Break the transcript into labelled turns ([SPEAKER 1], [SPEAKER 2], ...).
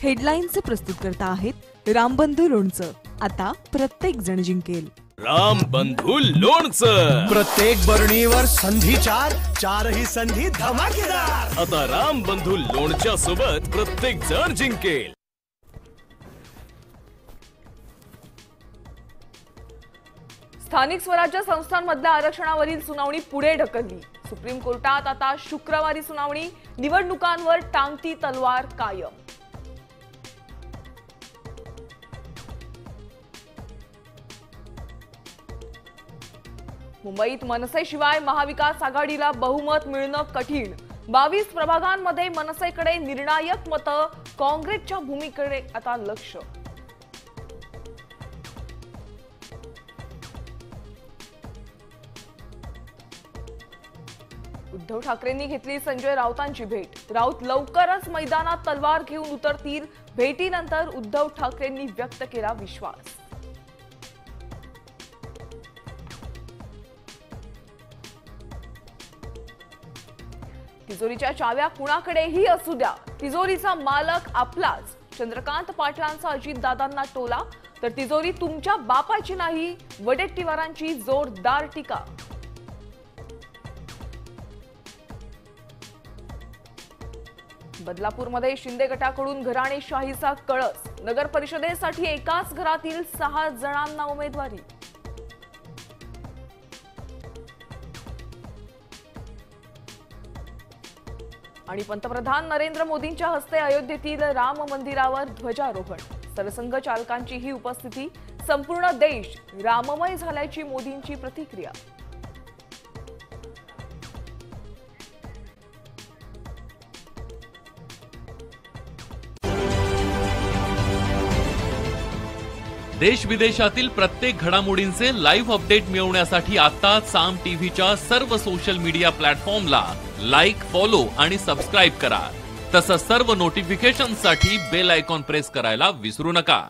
[SPEAKER 1] हेडलाईनचे प्रस्तुतकर्ता आहेत रामबंधू लोणचं। आता प्रत्येक जण जिंकेल।
[SPEAKER 2] रामबंधू लोणचं।
[SPEAKER 3] प्रत्येक बरणीवर संधी चारही संधी धमाकेदार।
[SPEAKER 2] आता रामबंधू लोणच्या सोबत प्रत्येक जण जिंकेल।
[SPEAKER 4] स्थानिक स्वराज्य संस्थांमधल्या आरक्षणावरील सुनावणी पुढे ढकलली। सुप्रीम कोर्टात आता शुक्रवारी सुनावणी। निवडणुकांवर टांगती तलवार कायम। मुंबईत मनसेशिवाय महाविकास आघाडीला बहुमत मिळणं कठीण। 22 प्रभागांमध्ये मनसेकडे निर्णायक मतं। काँग्रेसच्या भूमिकेकडे आता लक्ष। उद्धव ठाकरेंनी घेतली संजय राऊतांची भेट। राऊत लवकरच मैदानात तलवार घेऊन उतरतील। भेटीनंतर उद्धव ठाकरेंनी व्यक्त केला विश्वास। तिजोरीच्या चाव्या कुणाकडेही असू द्या, तिजोरीचा मालक आपलाच। चंद्रकांत पाटलांचा अजितदादांना टोला, तर तिजोरी तुमच्या बापाची नाही, वडेट्टीवारांची जोरदार टीका। बदलापूरमध्ये शिंदे गटाकडून घराणेशाहीचा कळस। नगर परिषदेसाठी एकाच घरातील 6 जणांना उमेदवारी। आणि पंतप्रधान नरेंद्र मोदींच्या हस्ते अयोध्येतील राम मंदिरावर ध्वजारोहण। सरसंघ चालकांचीही उपस्थिती। संपूर्ण देश राममय झाल्याची मोदींची प्रतिक्रिया।
[SPEAKER 5] देश विदेशातील प्रत्येक घडामोडींचे लाईव्ह अपडेट मिळवण्यासाठी आता साम टीव्हीच्या सर्व सोशल मीडिया प्लॅटफॉर्मला लाईक, फॉलो आणि सबस्क्राईब करा। तसंच सर्व नोटिफिकेशनसाठी बेल आयकॉन प्रेस करायला विसरू नका।